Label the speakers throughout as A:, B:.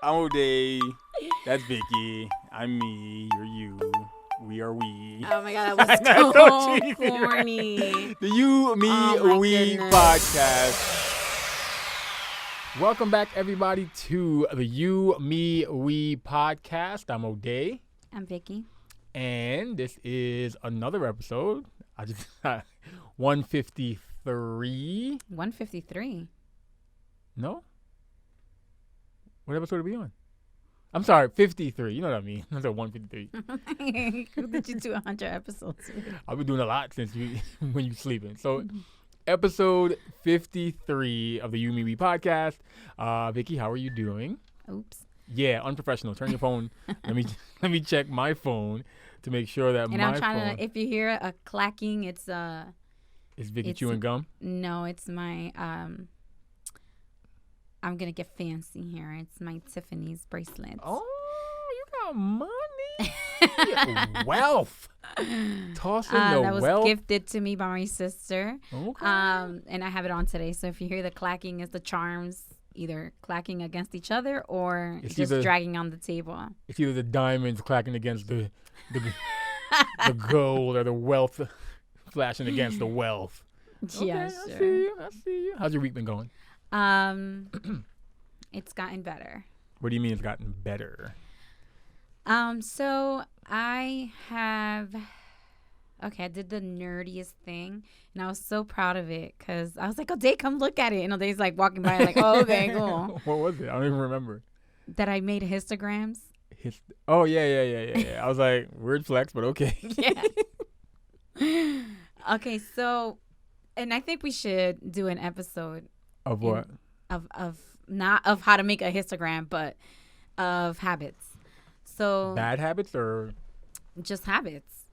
A: I'm O'Day. That's Vicky. I'm me. You're you. We are we.
B: Oh my god, that was
A: That's
B: so
A: cheesy,
B: corny.
A: right? The You, Me,
B: Oh my
A: We
B: goodness.
A: podcast. Welcome back, everybody, to the You, Me, We podcast. I'm O'Day,
B: I'm Vicky.
A: and this is another episode. 153.
B: 153.
A: No? What episode are we on? I'm sorry, 53. You know what I mean. That's a 153.
B: Who did you do 100 episodes with?
A: I've been doing a lot since when you sleeping. So, episode 53 of the You Me We podcast. Vicky, how are you doing?
B: Oops.
A: Yeah, unprofessional. Turn your phone. let me check my phone to make sure that
B: And
A: my
B: I'm trying
A: phone
B: to, if you hear a clacking, it's
A: is Vicky
B: it's-
A: chewing gum.
B: no, it's my, I'm going to get fancy here. It's my Tiffany's bracelet.
A: Oh, you got money. Wealth. Tossing the
B: that was
A: wealth.
B: gifted to me by my sister.
A: Okay.
B: And I have it on today. So if you hear the clacking, it's the charms either clacking against each other or
A: It's
B: just
A: either-
B: dragging on the table.
A: It's either the diamonds clacking against the gold or the wealth flashing against the wealth.
B: Yeah,
A: Okay,
B: sure.
A: I see you. How's your week been going?
B: It's gotten better.
A: What do you mean it's gotten better?
B: So I did the nerdiest thing, and I was so proud of it because I was like, "Oh, Day, come look at it." And Day's like walking by, like, "Oh, okay, cool."
A: What was it? I don't even remember.
B: That I made histograms.
A: Oh, yeah. I was like, weird flex, but okay.
B: Yeah. Okay, so, and I think we should do an episode
A: Of what?
B: of not of how to make a histogram, but of habits. So
A: Bad habits or
B: just habits.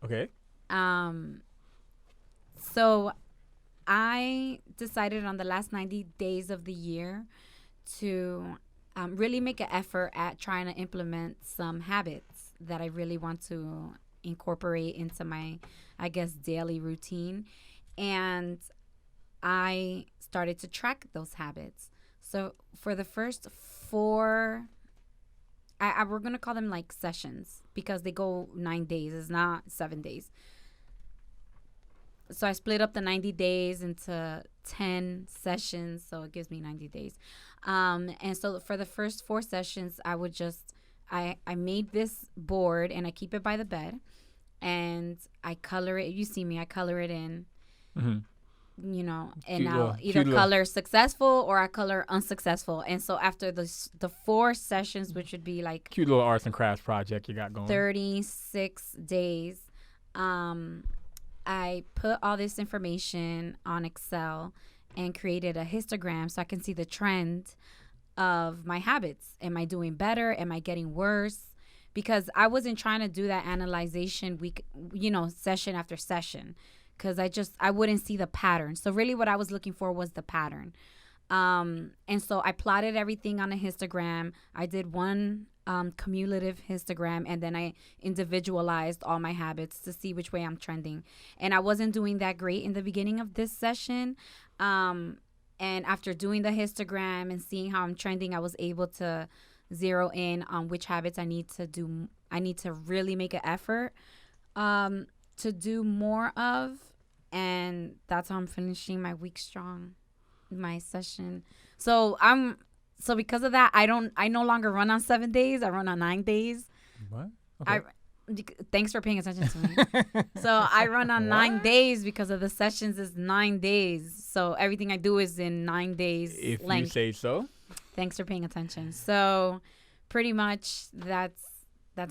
A: okay?
B: So I decided on the last 90 days of the year to really make an effort at trying to implement some habits that I really want to incorporate into my, I guess, daily routine. And I started to track those habits. So for the first 4, we're going to call them like sessions because they go 9 days. It's not 7 days. So I split up the 90 days into 10 sessions. So it gives me 90 days. And so for the first 4 sessions, I would just, I made this board and I keep it by the bed and I color it. You see me, I color it in.
A: Mm-hmm.
B: You know, and
A: Cute
B: I'll
A: little-
B: either
A: cute
B: color successful or I color unsuccessful. And so after the 4 sessions, which would be like
A: Cute little arts and crafts project you got going.
B: 36 days, I put all this information on Excel and created a histogram so I can see the trend of my habits. Am I doing better? Am I getting worse? Because I wasn't trying to do that analyzation session after session. Because I wouldn't see the pattern. So really what I was looking for was the pattern. And so I plotted everything on a histogram. I did one cumulative histogram, and then I individualized all my habits to see which way I'm trending. And I wasn't doing that great in the beginning of this session. And after doing the histogram and seeing how I'm trending, I was able to zero in on which habits I need to do. I need to really make an effort to do more of, and that's how I'm finishing my week strong, my session. So because of that, I no longer run on 7 days. I run on 9 days.
A: What? Okay.
B: Thanks for paying attention to me. So I run on 9 days because of the sessions is 9 days. So everything I do is in 9 days
A: If
B: length.
A: you say so.
B: Thanks for paying attention. So pretty much that's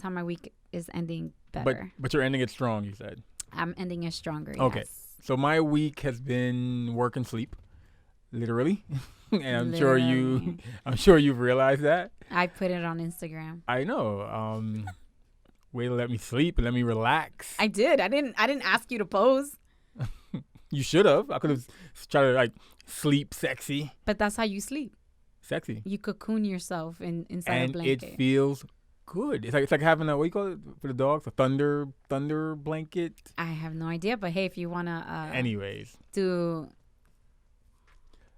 B: how my week is ending better.
A: But you're ending it strong, you said.
B: I'm ending it stronger.
A: Okay.
B: Yes.
A: So my week has been work and sleep, literally. And I'm sure you've realized that.
B: I put it on Instagram.
A: I know. Way to let me sleep and let me relax.
B: I did. I didn't ask you to pose.
A: You should have. I could have tried to like sleep sexy.
B: But that's how you sleep.
A: Sexy.
B: You cocoon yourself inside a
A: And
B: blanket.
A: it feels good. It's like having a, what do you call it for the dogs? A thunder blanket.
B: I have no idea, but hey, if you wanna
A: Anyways.
B: do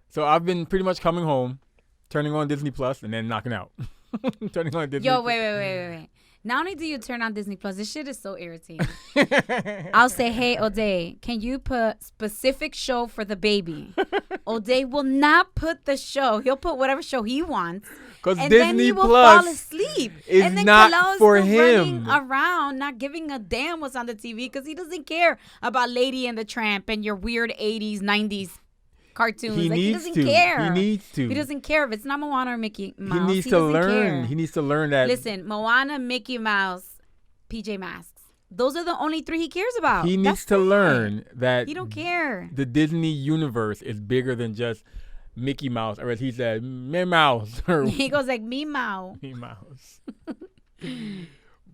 A: So I've been pretty much coming home turning on Disney Plus and then knocking out. Turning on Disney.
B: Yo, wait. Not only do you turn on Disney Plus, this shit is so irritating. I'll say, hey, O'Day, can you put specific show for the baby? O'Day will not put the show. He'll put whatever show he wants.
A: Because
B: And
A: Disney
B: then he will
A: Plus
B: fall asleep.
A: is
B: And then
A: not
B: Kalal's
A: for
B: still
A: him.
B: running around, not giving a damn what's on the TV because he doesn't care about Lady and the Tramp and your weird 80s, 90s cartoons. He doesn't care.
A: He needs to.
B: He doesn't care if it's not Moana or Mickey Mouse.
A: He needs to
B: doesn't
A: learn.
B: care.
A: He needs to learn that.
B: Listen, Moana, Mickey Mouse, PJ Masks. Those are the only three he cares about.
A: He needs to learn that
B: He don't care.
A: the Disney universe is bigger than just Mickey Mouse, or as he said, Minnie Mouse, or
B: He goes like, me Mao.
A: Minnie Mouse.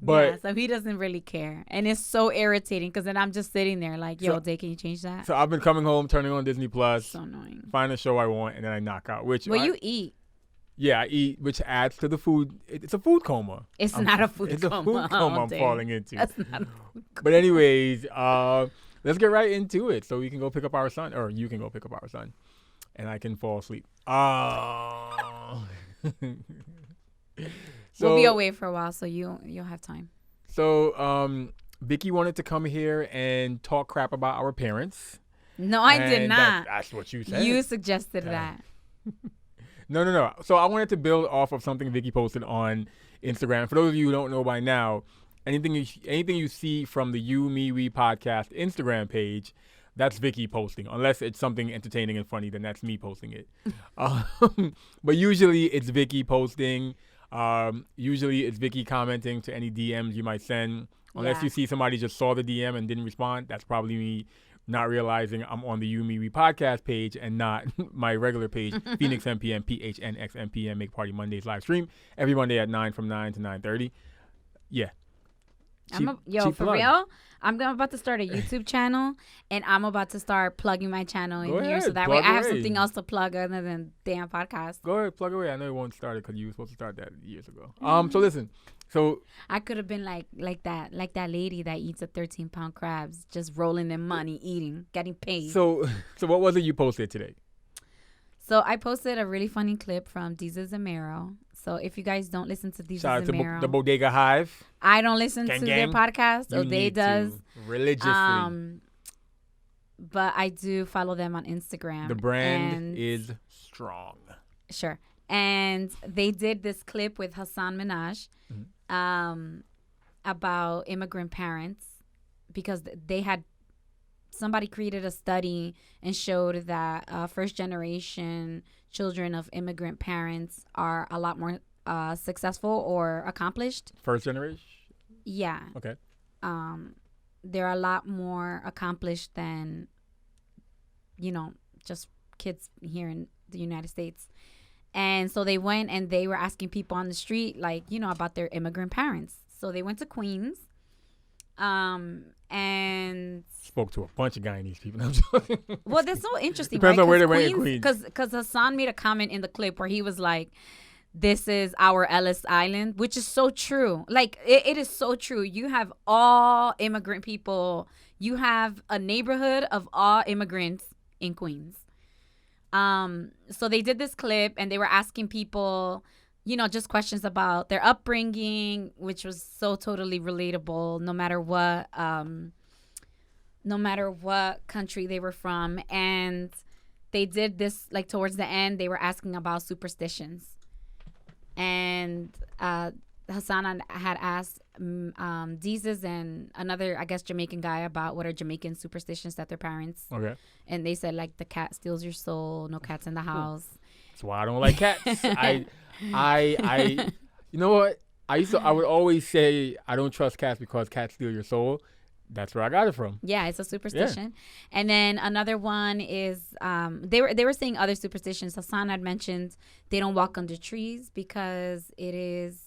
A: But
B: Yeah, so he doesn't really care. And it's so irritating because then I'm just sitting there like, yo,
A: So-
B: Day, can you change that?
A: so I've been coming home, turning on Disney Plus,
B: So annoying.
A: find a show I want, and then I knock out. Which
B: Well,
A: I-
B: you eat.
A: yeah, I eat, which adds to the food. It's a food coma.
B: It's not a food
A: It's
B: coma.
A: a food coma
B: all
A: I'm
B: day.
A: falling into.
B: That's not a food coma.
A: But anyways, let's get right into it. So we can go pick up our son, or you can go pick up our son, and I can fall asleep. So,
B: We'll be away for a while, so you'll have time.
A: So Vicky wanted to come here and talk crap about our parents.
B: No, I did
A: And
B: not.
A: That's what you said.
B: You suggested that.
A: No. So I wanted to build off of something Vicky posted on Instagram. For those of you who don't know by now, anything you see from the You, Me, We podcast Instagram page, that's Vicky posting. Unless it's something entertaining and funny, then that's me posting it. But usually it's Vicky posting. Usually it's Vicky commenting to any DMs you might send. Unless
B: Yeah.
A: you see somebody just saw the DM and didn't respond, that's probably me not realizing I'm on the You, Me, We podcast page and not my regular page, Phoenix MPM, PHNX MPM, Make Party Mondays live stream every Monday at 9 from 9 to 9:30. Yeah. Cheap
B: For
A: plug.
B: real, I'm about to start a YouTube channel, and I'm about to start plugging my channel in
A: Go
B: here, so
A: ahead,
B: that way I
A: plug
B: have
A: away.
B: something else to plug other than damn podcast.
A: Go ahead, plug away. I know it won't start it because you were supposed to start that years ago. So listen. So
B: I could have been like that lady that eats a 13-pound crabs, just rolling in money, eating, getting paid.
A: so what was it you posted today?
B: So I posted a really funny clip from Deezus and Mero. So if you guys don't listen to Deezus
A: Shout out
B: and
A: to
B: Mero,
A: the Bodega Hive.
B: I don't listen
A: Gang,
B: to
A: gang.
B: their podcast.
A: You
B: O'Day
A: need
B: does.
A: to, religiously.
B: But I do follow them on Instagram.
A: The brand
B: and
A: is strong.
B: Sure. And they did this clip with Hassan Minaj about immigrant parents because they had somebody created a study and showed that first generation children of immigrant parents are a lot more successful or accomplished.
A: First generation?
B: Yeah.
A: Okay.
B: They're a lot more accomplished than, just kids here in the United States. And so they went and they were asking people on the street, about their immigrant parents. So they went to Queens. And
A: Spoke to a bunch of Guyanese people. I'm joking.
B: well, that's so interesting.
A: Depends
B: right?
A: on where they went in Queens.
B: Because Hassan made a comment in the clip where he was like, "This is our Ellis Island," which is so true. Like it is so true. You have all immigrant people. You have a neighborhood of all immigrants in Queens. So they did this clip and they were asking people, just questions about their upbringing, which was so totally relatable, no matter what country they were from. And they did this, towards the end, they were asking about superstitions. And Hassan had asked Deezus and another, I guess, Jamaican guy about what are Jamaican superstitions that their parents.
A: Okay.
B: And they said, the cat steals your soul, no cats in the house.
A: That's why I don't like cats. I you know what? I would always say I don't trust cats because cats steal your soul. That's where I got it from.
B: Yeah, it's a superstition. Yeah. And then another one is they were saying other superstitions. Hassan had mentioned they don't walk under trees because it is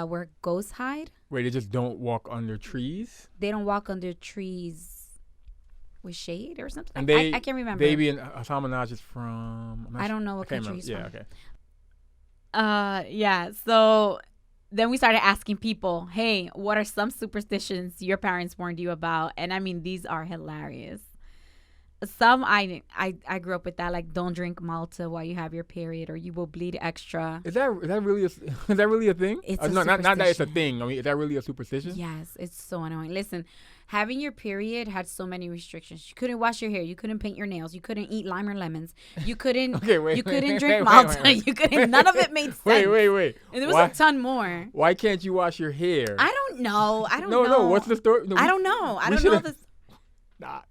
B: where ghosts hide.
A: Wait, they just don't walk under trees?
B: They don't walk under trees with shade or something.
A: And
B: I can't remember.
A: Baby and Hassan Minaj is from...
B: I don't know what country he's from.
A: Yeah, okay.
B: Yeah, so then we started asking people, hey, what are some superstitions your parents warned you about? And I mean, these are hilarious. some I grew up with that, like don't drink Malta while you have your period or you will bleed extra.
A: Is that really is that really a thing?
B: It's a
A: not that it's a
B: superstition.
A: thing. I mean, is that really a superstition?
B: Yes, it's so annoying. Listen, having your period had so many restrictions. You couldn't wash your hair. You couldn't paint your nails. You couldn't eat lime or lemons. You couldn't.
A: Okay, wait.
B: You couldn't
A: wait,
B: drink
A: wait,
B: Malta.
A: wait.
B: You couldn't. None of it made sense.
A: Wait.
B: And there was
A: Why?
B: a ton more.
A: Why can't you wash your hair?
B: I don't know.
A: No. What's the story? No,
B: I don't know. I
A: we
B: don't know
A: should've-
B: this.
A: Nah.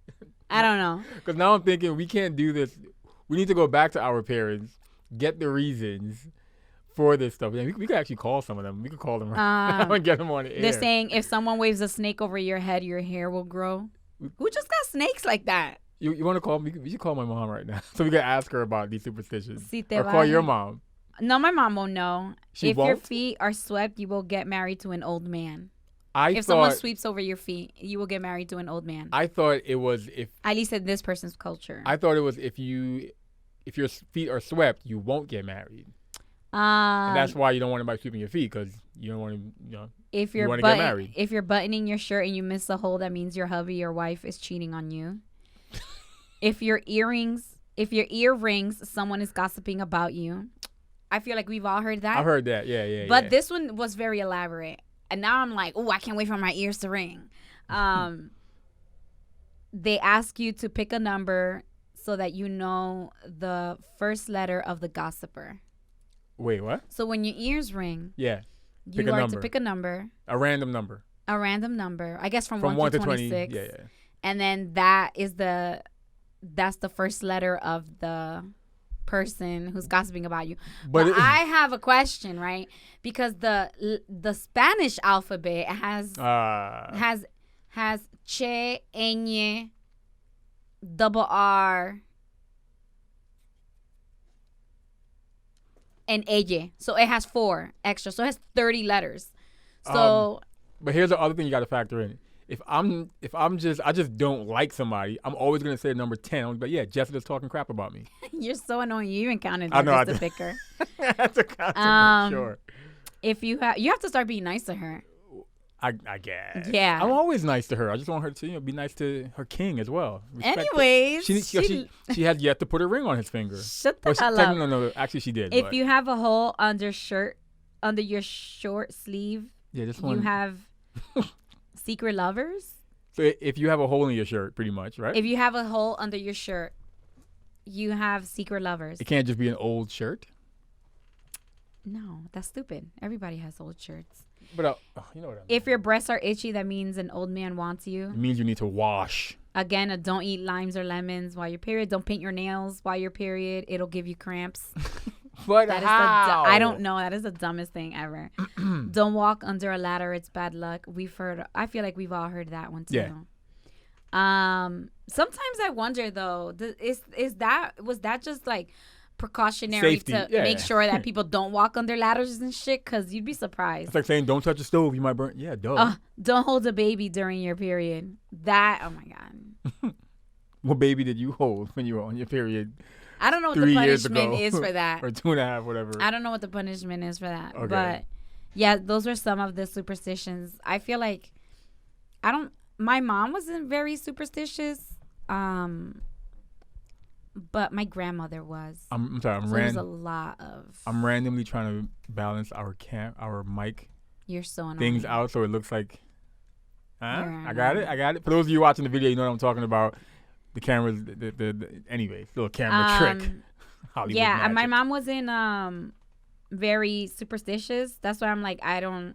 B: I don't know.
A: Because now I'm thinking we can't do this. We need to go back to our parents, get the reasons for this stuff. Yeah, we could actually call some of them. We could call them right now and get them on the air.
B: They're saying if someone waves a snake over your head, your hair will grow. Who just got snakes like that?
A: You want to call me? We should call my mom right now so we can ask her about these superstitions.
B: Si te
A: Or
B: va-
A: call your mom.
B: No, my mom won't know.
A: She
B: If your
A: won't?
B: feet are swept, you will get married to an old man.
A: thought
B: If someone sweeps over your feet, you will get married to an old man.
A: I thought it was
B: At least in this person's culture.
A: if your feet are swept, you won't get married. And that's why you don't want anybody sweeping your feet because you don't want to,
B: if
A: you
B: you're
A: wanna get married.
B: if you're buttoning your shirt and you miss a hole, that means your hubby or wife is cheating on you. if your earrings, someone is gossiping about you. I feel like we've all heard that.
A: I've heard that. Yeah.
B: But this one was very elaborate. And now I'm like, oh, I can't wait for my ears to ring. They ask you to pick a number so that you know the first letter of the gossiper.
A: Wait, what?
B: So when your ears ring,
A: Yeah.
B: you
A: Pick a
B: are
A: number.
B: to pick a number,
A: A random number.
B: a random number, I guess from
A: 1
B: 1 to
A: to 20.
B: 26.
A: Yeah.
B: And then that's the first letter of the person who's gossiping about you. But I have a question, right? Because the Spanish alphabet has che, ñ, double R, and ella. So it has 4 extra. So it has 30 letters. So
A: But here's the other thing you got to factor in. If I just don't like somebody, I'm always gonna say number 10. I'm like, yeah, Jessica's talking crap about me.
B: you're so annoying. You even counted
A: I know,
B: just
A: I
B: to
A: did.
B: pick her.
A: That's a concept, sure.
B: If you have to start being nice to her.
A: I guess.
B: Yeah.
A: I'm always nice to her. I just want her to be nice to her king as well. Respect her.
B: Anyways,
A: she has yet to put a ring on his finger.
B: shut the
A: Well,
B: hell up.
A: no. Actually, she did.
B: If
A: but
B: you have a hole under your short sleeve,
A: yeah, this
B: you
A: one.
B: have secret lovers.
A: So if you have a hole in your shirt, pretty much, right?
B: If you have a hole under your shirt, you have secret lovers.
A: It can't just be an old shirt.
B: No, that's stupid. Everybody has old shirts.
A: But you know what I mean.
B: If your breasts are itchy, that means an old man wants you.
A: It means you need to wash.
B: Again, don't eat limes or lemons while you're period. Don't paint your nails while you're period. It'll give you cramps.
A: But
B: That is
A: how?
B: I don't know. That is the dumbest thing ever. Don't walk under a ladder. It's bad luck. I feel like we've all heard that one too.
A: Yeah.
B: Sometimes I wonder though, was that just like precautionary
A: Safety,
B: to
A: yeah.
B: make sure that people don't walk under ladders and shit? Because you'd be surprised.
A: It's like saying don't touch the stove, you might burn. Yeah, duh.
B: Don't hold a baby during your period. Oh my God.
A: What baby did you hold when you were on your period?
B: I don't know what
A: 3
B: the
A: years
B: punishment
A: ago.
B: is for that.
A: Or 2.5, whatever.
B: I don't know what the punishment is for that.
A: Okay.
B: But yeah, those are some of the superstitions. I feel like my mom wasn't very superstitious. But my grandmother was.
A: I'm sorry.
B: There's a lot of.
A: I'm randomly trying to balance our mic
B: You're so annoying.
A: things out so it looks like.
B: You're
A: I got it. For those of you watching the video, you know what I'm talking about. The cameras. Anyway, little camera trick. Hollywood
B: Yeah, my
A: magic.
B: mom wasn't very superstitious. That's why I'm like I don't.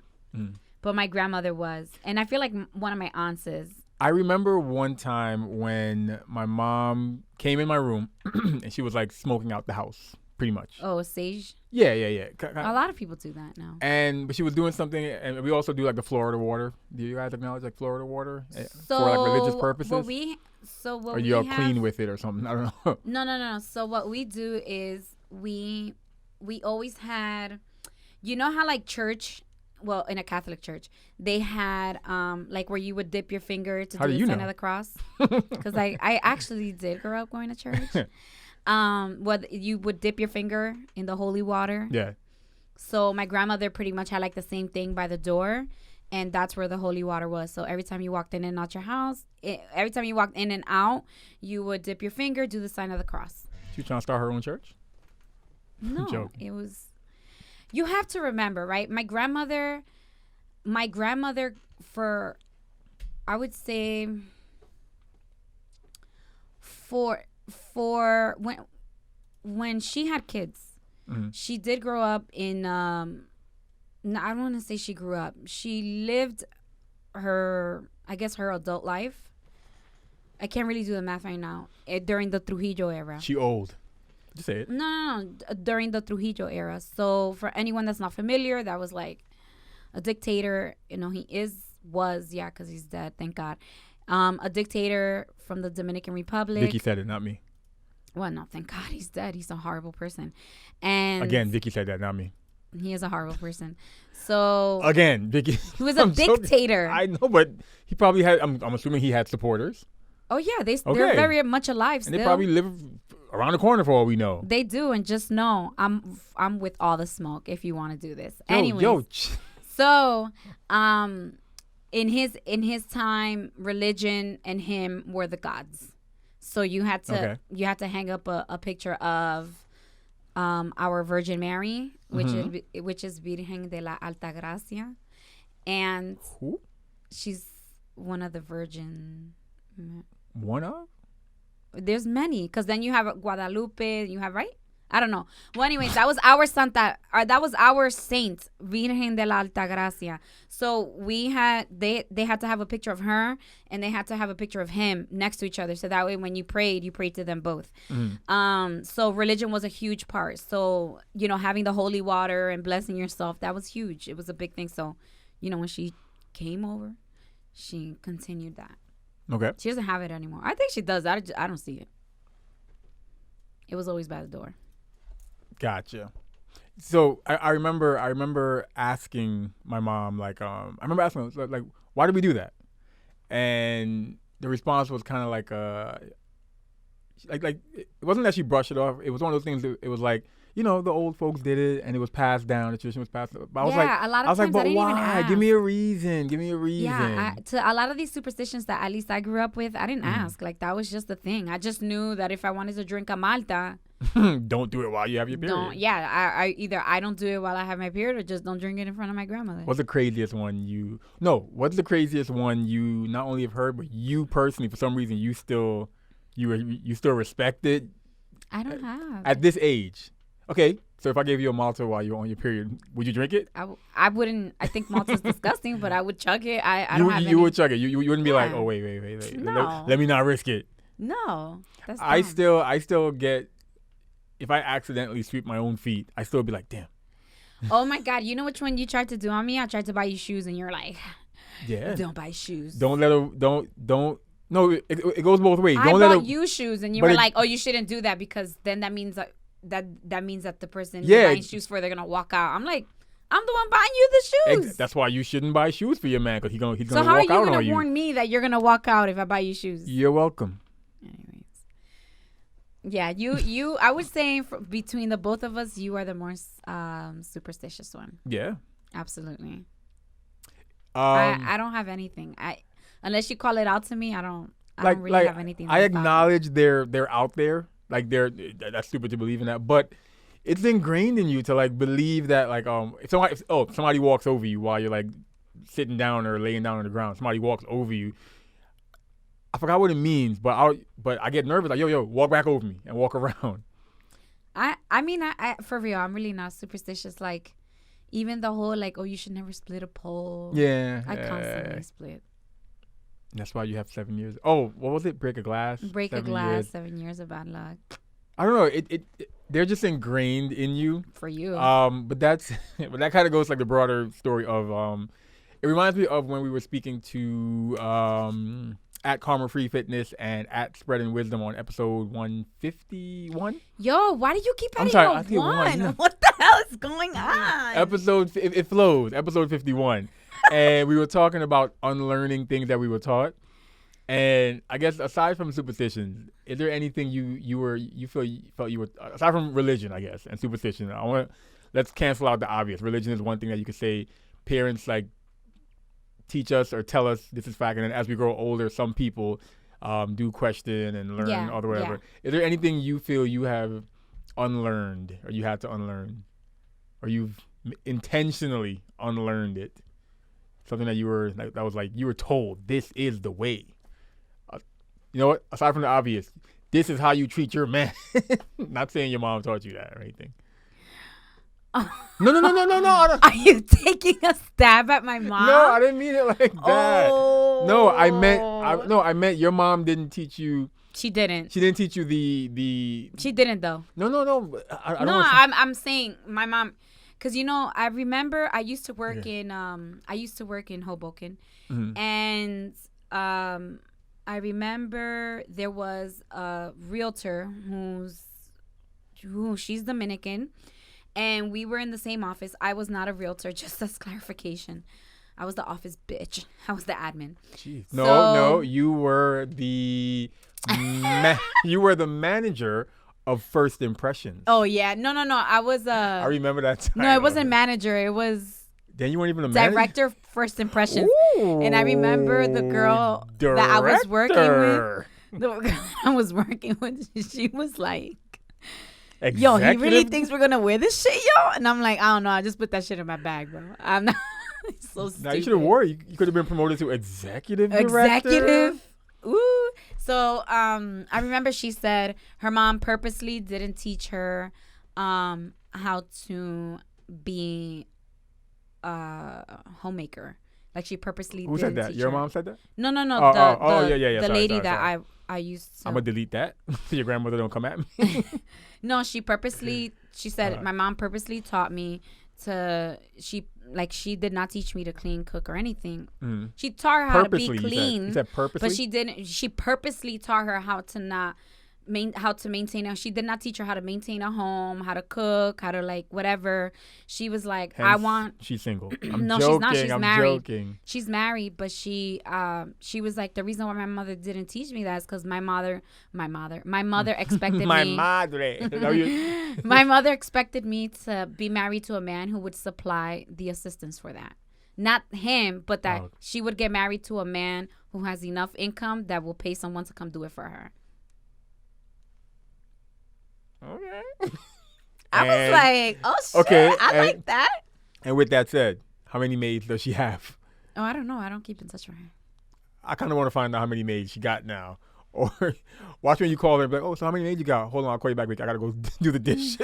B: But my grandmother was, and I feel like one of my aunts is.
A: I remember one time when my mom came in my room and she was like smoking out the house, pretty much.
B: Oh, sage.
A: Yeah.
B: A lot of people do that now.
A: But she was doing something, and we also do like the Florida water. Do you guys acknowledge like Florida water
B: So
A: for like religious purposes?
B: What
A: or you're
B: we
A: clean
B: have,
A: with it or something? I don't know.
B: No. So what we do is we always had, you know how like church. Well, in a Catholic church, they had like where you would dip your finger to
A: How
B: do
A: do
B: the
A: you
B: sign
A: know?
B: of the cross. Because I actually did grow up going to church. What you would dip your finger in the holy water.
A: Yeah.
B: So my grandmother pretty much had like the same thing by the door, and that's where the holy water was. So every time you walked in and out your house, every time you walked in and out, you would dip your finger, do the sign of the cross.
A: She trying to start her own church?
B: No,
A: Joking.
B: it was. You have to remember, right? My grandmother, for, I would say, for when she had kids, she did grow up in. No, I don't want to say she grew up. She lived her adult life. I can't really do the math right now. During the Trujillo era.
A: She old. Just say it.
B: No. During the Trujillo era. So for anyone that's not familiar, that was like a dictator. You know, was, because he's dead, thank God. A dictator from the Dominican Republic.
A: Vicky said it, not me.
B: Well, no, thank God he's dead. He's a horrible person. And
A: again, Vicky said that, not me.
B: He is a horrible person. So
A: again, Vicky.
B: He was a dictator.
A: I know, but he probably had. I'm assuming he had supporters.
B: Oh yeah, they're very much alive still.
A: And they probably live around the corner for all we know.
B: They do, and just know I'm with all the smoke if you want to do this. Anyway, so in his time, religion and him were the gods. So you had to hang up a picture of our Virgin Mary, which is Virgen de la Alta Gracia, and
A: who?
B: She's one of the Virgin.
A: One of?
B: There's many, because then you have Guadalupe. You have, right? I don't know. Well, anyways, that was our that was our saint, Virgen de la Alta Gracia. So they had to have a picture of her, and they had to have a picture of him next to each other. So that way, when you prayed to them both. So religion was a huge part. So, having the holy water and blessing yourself, that was huge. It was a big thing. So, when she came over, she continued that.
A: Okay.
B: She doesn't have it anymore. I think she does. I don't see it. It was always by the door.
A: Gotcha. So I remember asking my mom, like, I remember asking her, like, why did we do that? And the response was kind of like it wasn't that she brushed it off. It was one of those things. It was like, the old folks did it, and it was passed down. The tradition was passed down. But
B: a lot of times
A: but
B: I didn't
A: why?
B: even ask.
A: Give me a reason.
B: Yeah, to a lot of these superstitions that at least I grew up with, I didn't ask. Like, that was just the thing. I just knew that if I wanted to drink a Malta,
A: don't do it while you have your period.
B: I don't do it while I have my period, or just don't drink it in front of my grandmother.
A: What's the craziest one you not only have heard, but you personally, for some reason, you still respect it?
B: I don't have.
A: At this age. Okay, so if I gave you a Malta while you're on your period, would you drink it?
B: I wouldn't. I think Malta's disgusting, but I would chug it.
A: You would chug it. You wouldn't be like, oh, wait.
B: No.
A: Let me not risk it.
B: No. That's dumb.
A: I still get, if I accidentally sweep my own feet, I still be like, damn.
B: Oh my God. You know which one you tried to do on me? I tried to buy you shoes, and you're like,
A: yeah.
B: Don't buy shoes.
A: Don't let her, don't. No, it goes both ways.
B: I bought you shoes, and you were like, oh, you shouldn't do that, because then that means that means that the person you're buying shoes for, they're gonna walk out. I'm like, I'm the one buying you the shoes.
A: That's why you shouldn't buy shoes for your man, because he's gonna walk out on you.
B: So how are you gonna warn me that you're gonna walk out if I buy you shoes?
A: You're welcome.
B: Anyways, yeah, you. I would say between the both of us, you are the more superstitious one.
A: Yeah,
B: absolutely. I don't have anything. Unless you call it out to me, I don't really have anything.
A: I acknowledge they're out there. Like, that's stupid to believe in that, but it's ingrained in you to, like, believe that, like, if somebody walks over you while you're, like, sitting down or laying down on the ground, somebody walks over you. I forgot what it means, but I get nervous, like, yo, walk back over me and walk around.
B: I mean, for real, I'm really not superstitious. Like, even the whole, like, oh, you should never split a pole.
A: Yeah.
B: I constantly split.
A: That's why you have 7 years. Oh, what was it? Break a glass.
B: 7 years of bad luck.
A: I don't know. They're just ingrained in you.
B: For you.
A: But that kind of goes like the broader story of. It reminds me of when we were speaking to at Karma Free Fitness and at Spreading Wisdom on episode 151.
B: Yo, why do you keep adding one? What the hell is going on?
A: It flows. Episode 51. And we were talking about unlearning things that we were taught. And I guess aside from superstitions, is there anything you felt you were, aside from religion, I guess, and superstition? Let's cancel out the obvious. Religion is one thing that you could say parents, like, teach us or tell us this is fact, and then as we grow older, some people do question and learn or whatever.
B: Yeah.
A: Is there anything you feel you have unlearned, or you had to unlearn, or you've intentionally unlearned it? Something that you were you were told this is the way. You know what? Aside from the obvious, this is how you treat your man. Not saying your mom taught you that or anything. No.
B: Are you taking a stab at my mom?
A: No, I didn't mean it like that.
B: Oh.
A: No, I meant your mom didn't teach you.
B: She didn't.
A: She didn't teach you the.
B: She didn't though.
A: No. I don't
B: No,
A: wanna
B: I'm saying my mom, because I remember I used to work in Hoboken, and I remember there was a realtor who she's Dominican. And we were in the same office. I was not a realtor, just as clarification. I was the office bitch. I was the admin.
A: Jeez. No, you were the you were the manager of First Impressions.
B: Oh yeah, no. I was
A: I remember that time.
B: No, it wasn't manager. It was
A: then you weren't even a manager.
B: Director of First Impressions.
A: Ooh,
B: and I remember the girl that I was working with. She was like, yo, he really thinks we're gonna wear this shit, yo? And I'm like, I don't know. I just put that shit in my bag, bro. I'm not so stupid.
A: Now you should have wore it. You could have been promoted to executive director.
B: Executive. Ooh. So I remember she said her mom purposely didn't teach her how to be a homemaker. Like she purposely
A: Who said that? Your mom said that?
B: No.
A: Yeah.
B: The
A: Sorry,
B: lady
A: sorry.
B: that I used to.
A: I'm gonna delete that so your grandmother don't come at me.
B: No, she said my mom purposely taught me she did not teach me to clean, cook, or anything. Mm. She taught her how to be clean.
A: You said purposely?
B: But she didn't. She purposely taught her how to maintain. She did not teach her how to maintain a home, how to cook, how to whatever. She was like,
A: Hence, she's single.
B: No,
A: joking,
B: she's not. She's married.
A: Joking.
B: She's married, but she was like, the reason why my mother didn't teach me that is because my mother expected
A: my
B: me.
A: madre.
B: My mother expected me to be married to a man who would supply the assistance for that. Not him, but that she would get married to a man who has enough income that will pay someone to come do it for her.
A: Okay.
B: I was like, oh shit,
A: okay,
B: I like that.
A: And with that said, how many maids does she have?
B: Oh, I don't know. I don't keep in touch with her.
A: I kind of want to find out how many maids she got now. Or watch when you call her and be like, oh, so how many maids you got? Hold on, I'll call you back. I got to go do the dishes.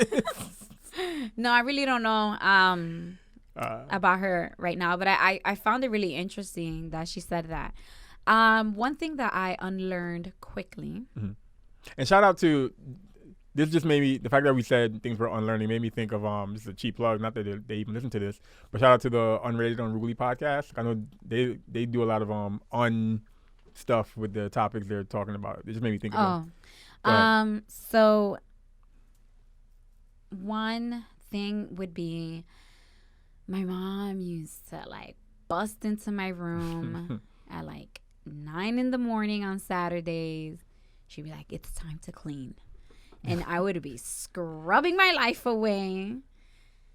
B: No, I really don't know about her right now. But I found it really interesting that she said that. One thing that I unlearned quickly.
A: Mm-hmm. And shout out to... This just made me, the fact that we said things were unlearning made me think of, this is a cheap plug, not that they even listen to this, but shout out to the Unrated Unruly podcast. I know they do a lot of stuff with the topics they're talking about. It just made me think of them.
B: So one thing would be my mom used to bust into my room at 9 a.m. on Saturdays. She'd be like, it's time to clean. And I would be scrubbing my life away.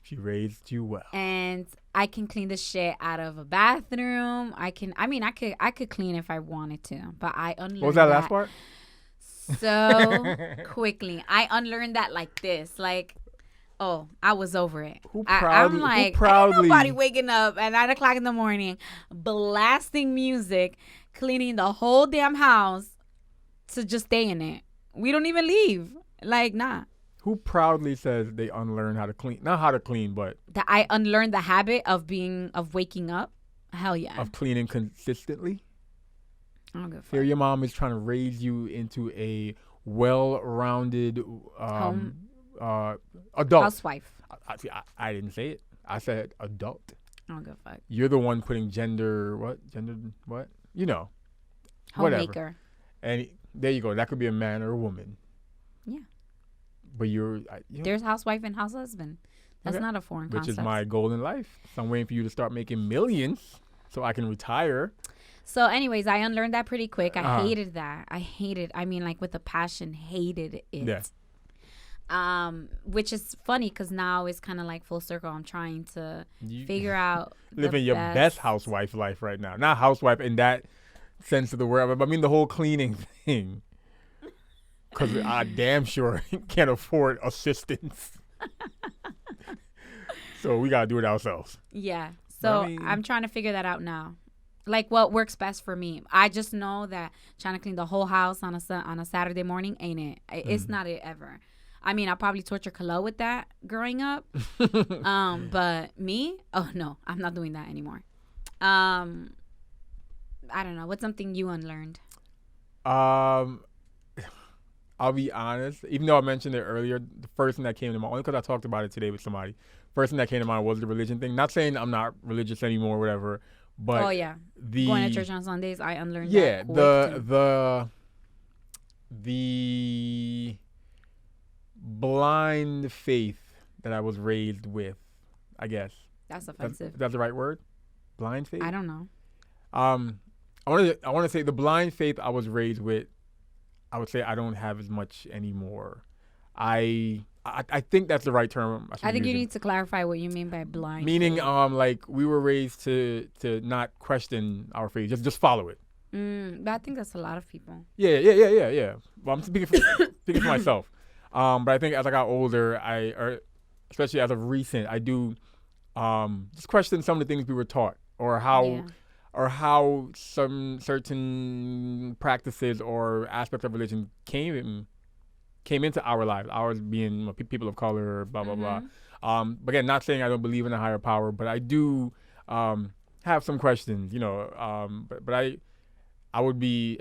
A: She raised you well.
B: And I can clean the shit out of a bathroom. I could clean if I wanted to, but I unlearned.
A: What was that last part?
B: So quickly. I unlearned that like this. I was over it. I'm like, ain't nobody waking up at 9 o'clock in the morning, blasting music, cleaning the whole damn house to just stay in it. We don't even leave. Nah.
A: Who proudly says they unlearn how to clean? Not how to clean, but...
B: That I unlearned the habit of waking up? Hell yeah.
A: Of cleaning consistently?
B: I don't give a fuck.
A: Here your mom is trying to raise you into a well-rounded adult.
B: Housewife.
A: I didn't say it. I said adult.
B: I don't give a fuck.
A: You're the one putting gender what? You know.
B: Homemaker.
A: Whatever. And there you go. That could be a man or a woman.
B: Yeah.
A: But
B: there's housewife and house husband. That's not a foreign concept.
A: Which is my goal in life. So I'm waiting for you to start making millions so I can retire.
B: So anyways, I unlearned that pretty quick. I hated that. With a passion, hated it. Which is funny because now it's kind of like full circle. I'm trying to
A: You
B: figure out
A: living your best housewife life right now. Not housewife in that sense of the word, but I mean the whole cleaning thing. Because I damn sure can't afford assistance. So we got to do it ourselves.
B: Yeah. So I'm trying to figure that out now. Like what works best for me. I just know that trying to clean the whole house on a Saturday morning ain't it. It's not it ever. I mean, I probably torture Khalil with that growing up. But me, oh no, I'm not doing that anymore. I don't know. What's something you unlearned?
A: I'll be honest. Even though I mentioned it earlier, the first thing that came to mind, only because I talked about it today with somebody, first thing that came to mind was the religion thing. Not saying I'm not religious anymore or whatever, but
B: going to church on Sundays, I unlearned
A: that.
B: Yeah,
A: the blind faith that I was raised with, I guess.
B: That's offensive.
A: That's the right word? Blind faith?
B: I don't know.
A: I want to say the blind faith I was raised with, I would say I don't have as much anymore. I think that's the right term.
B: I think you need to clarify what you mean by blind.
A: Meaning,
B: faith.
A: like we were raised to not question our faith, just follow it.
B: But I think that's a lot of people.
A: Yeah. Well, I'm speaking for myself. But I think as I got older, especially as of recent, I do just question some of the things we were taught or how some certain practices or aspects of religion came into our lives. Ours being people of color, blah blah blah. But again, not saying I don't believe in a higher power, but I do have some questions. But I would be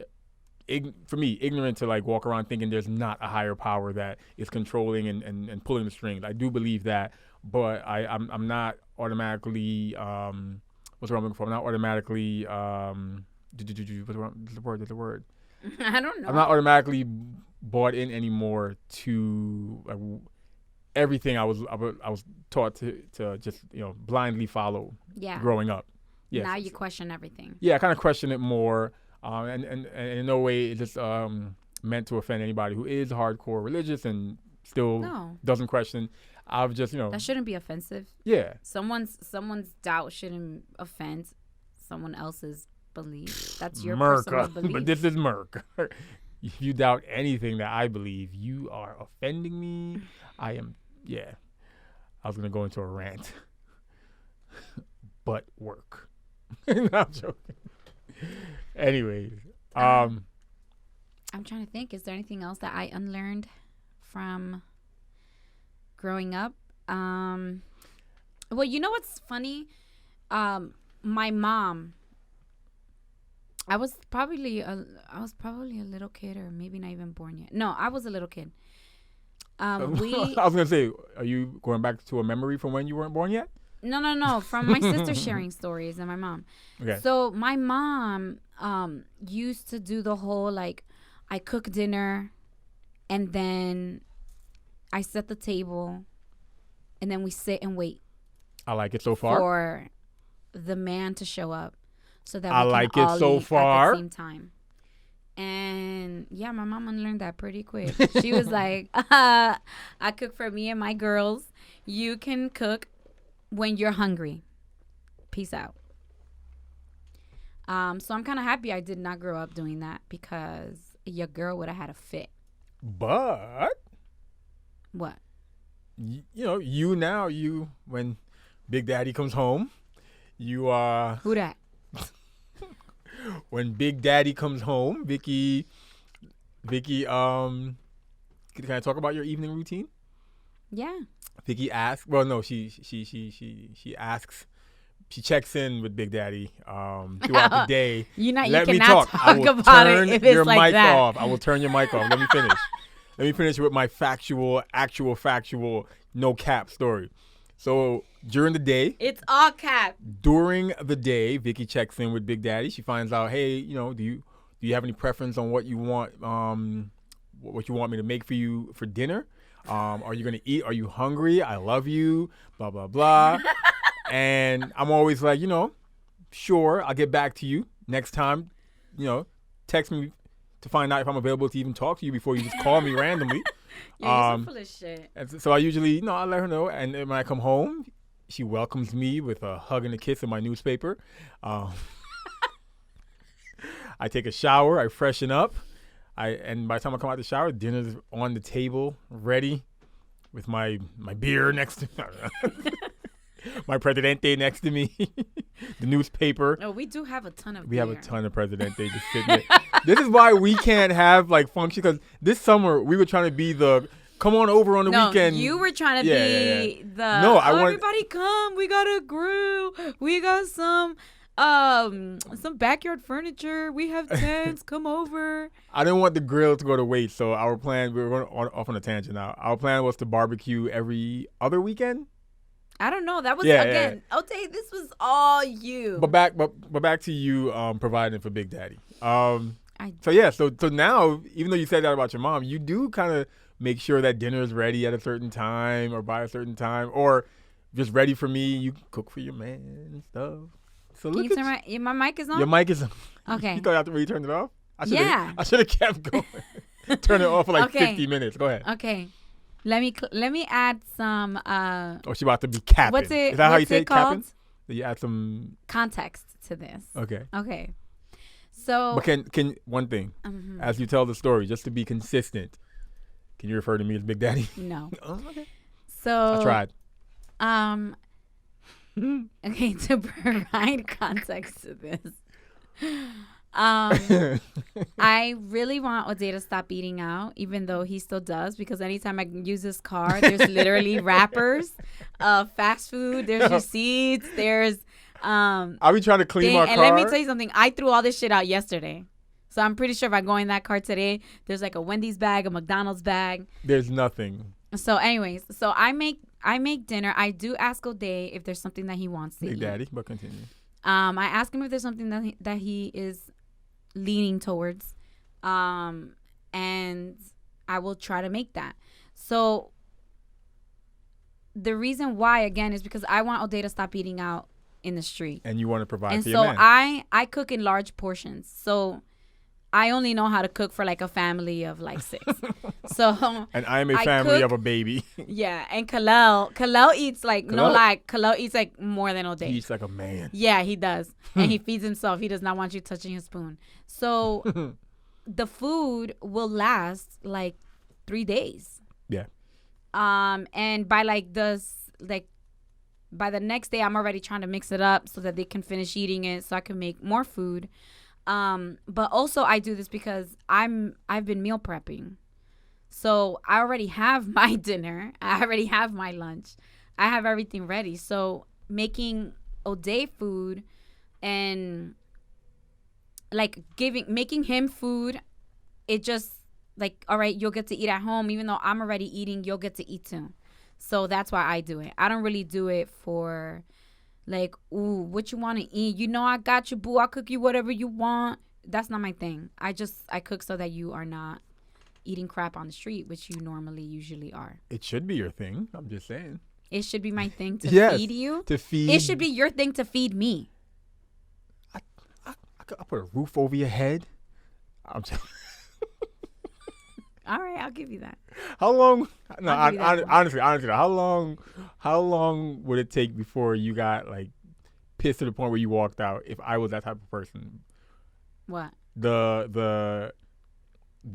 A: ignorant to like walk around thinking there's not a higher power that is controlling and pulling the strings. I do believe that, but I'm not automatically what's what I'm looking for? I'm not automatically what's the word?
B: I don't know.
A: I'm not automatically bought in anymore to everything I was taught to just blindly follow.
B: Yeah.
A: Growing up.
B: Yeah. Now you question everything.
A: Yeah, I kind of question it more. And in no way is this meant to offend anybody who is hardcore religious and still doesn't question. I've just
B: that shouldn't be offensive.
A: Yeah.
B: Someone's doubt shouldn't offend someone else's belief. That's your
A: Merc,
B: personal belief.
A: But this is Merc. If you doubt anything that I believe, you are offending me. I am. Yeah. I was gonna go into a rant. But work. No, I'm joking. Anyways,
B: I'm trying to think. Is there anything else that I unlearned from growing up? Well, you know what's funny? My mom. I was probably a little kid, or maybe not even born yet. No, I was a little kid.
A: I was gonna say, are you going back to a memory from when you weren't born yet?
B: No. From my sister sharing stories and my mom.
A: Okay.
B: So my mom used to do the whole like, I cook dinner, and then I set the table, and then we sit and wait.
A: I like it so far.
B: For the man to show up, so that
A: I
B: we
A: like
B: can
A: it
B: all
A: so
B: eat
A: far.
B: at the same time. And yeah, my mom unlearned that pretty quick. She was like, I cook for me and my girls. You can cook when you're hungry. Peace out. So I'm kind of happy I did not grow up doing that, because your girl would have had a fit.
A: But
B: what?
A: You when Big Daddy comes home, you are
B: who that?
A: When Big Daddy comes home, Vicky, can I talk about your evening routine?
B: Yeah.
A: Vicky asks. Well, no, she asks. She checks in with Big Daddy throughout the day.
B: You
A: Let me
B: cannot
A: talk. I will
B: about
A: turn
B: it if it's
A: your
B: like
A: mic
B: that.
A: off. I will turn your mic off. Let me finish. Let me finish with my actual factual, no cap story. So during the day,
B: it's all cap.
A: During the day, Vicky checks in with Big Daddy. She finds out, hey, do you have any preference on what you want me to make for you for dinner? Are you gonna eat? Are you hungry? I love you. Blah blah blah. And I'm always like, sure, I'll get back to you next time. Text me to find out if I'm available to even talk to you before you just call me randomly.
B: Yeah, you're so full of shit.
A: And so I usually, I let her know. And then when I come home, she welcomes me with a hug and a kiss in my newspaper. I take a shower. I freshen up. And by the time I come out the shower, dinner's on the table, ready, with my beer next to me. My Presidente next to me. The newspaper.
B: Oh, we do have a ton of
A: We
B: beer.
A: have a ton of Presidente just sitting there. This is why we can't have like function, because this summer we were trying to be the come on over on the weekend.
B: You were trying to be the everybody come, we got a grill, we got some backyard furniture, we have tents, come over.
A: I didn't want the grill to go to waste, so our plan, we were going off on a tangent now. Our plan was to barbecue every other weekend.
B: I don't know. That was again. Okay, this was all you.
A: But back to you providing for Big Daddy. So now, even though you said that about your mom, you do kind of make sure that dinner is ready at a certain time or by a certain time, or just ready for me. You cook for your man and stuff. So
B: Can you turn my mic is on?
A: Your mic is on.
B: Okay.
A: You thought after you turned it off? I should have kept going. Turn it off for like 50 minutes. Go ahead.
B: Okay. Let me add some.
A: She about to be capping.
B: What's it?
A: Is that how you say
B: called?
A: Capping? You add some
B: context to this.
A: Okay.
B: So.
A: But can one thing, as you tell the story, just to be consistent, can you refer to me as Big Daddy?
B: No.
A: Oh, okay.
B: So.
A: I tried.
B: Okay, to provide context to this. I really want O'Day to stop eating out, even though he still does, because anytime I use his car, there's literally wrappers of fast food. There's receipts. There's
A: I'll be trying to clean my car.
B: And let me tell you something. I threw all this shit out yesterday. So I'm pretty sure if I go in that car today, there's like a Wendy's bag, a McDonald's bag.
A: There's nothing.
B: So anyways, I make dinner. I do ask O'Day if there's something that he wants to eat.
A: Big Daddy, but continue.
B: I ask him if there's something that he is leaning towards, and I will try to make that. So the reason why, again, is because I want O'Day to stop eating out in the street.
A: And you want to provide
B: and
A: for your man.
B: And so I cook in large portions. So I only know how to cook for like a family of like 6. So
A: and I am a family of a baby.
B: Yeah, and Kalel eats like Kalel eats like more than O'Day.
A: He eats like a man.
B: Yeah, he does. And he feeds himself. He does not want you touching his spoon. So the food will last like 3 days.
A: Yeah.
B: And by by the next day, I'm already trying to mix it up so that they can finish eating it, so I can make more food. But also I do this because I've been meal prepping. So I already have my dinner. I already have my lunch. I have everything ready. So making O'Day food and like making him food, it just like, all right, you'll get to eat at home. Even though I'm already eating, you'll get to eat too. So that's why I do it. I don't really do it for like, ooh, what you want to eat? You know, I got you, boo. I'll cook you whatever you want. That's not my thing. I cook so that you are not eating crap on the street, which you usually are.
A: It should be your thing. I'm just saying.
B: It should be my thing to feed you.
A: To feed.
B: It should be your thing to feed me.
A: I put a roof over your head. I'm just.
B: All right, I'll give you that.
A: How long? No, honestly, how long would it take before you got like pissed to the point where you walked out? If I was that type of person.
B: What?
A: The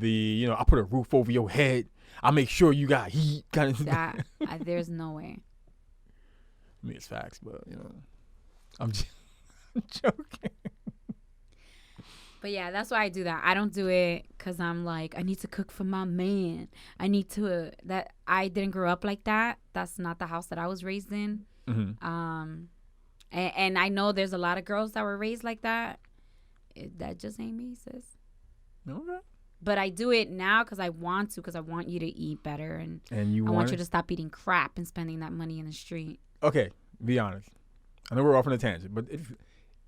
A: I put a roof over your head. I make sure you got heat. Kind of.
B: That there's no way.
A: I mean, it's facts, but I'm joking.
B: But yeah, that's why I do that. I don't do it because I'm like, I need to cook for my man. I need to, that I didn't grow up like that. That's not the house that I was raised in. Mm-hmm. And I know there's a lot of girls that were raised like that. That just ain't me, sis.
A: Okay.
B: But I do it now because I want you to eat better. And I want you to stop eating crap and spending that money in the street.
A: Okay, be honest. I know we're off on a tangent, but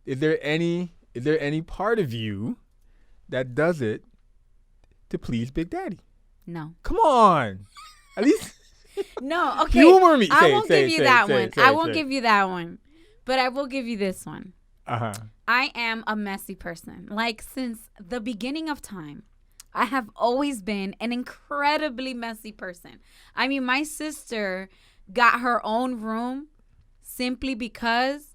A: is there any part of you that does it to please Big Daddy?
B: No.
A: Come on. At least.
B: No, okay.
A: Humor me.
B: I won't give you that one. I won't give you that one. But I will give you this one. Uh-huh. I am a messy person. Like, since the beginning of time, I have always been an incredibly messy person. I mean, my sister got her own room simply because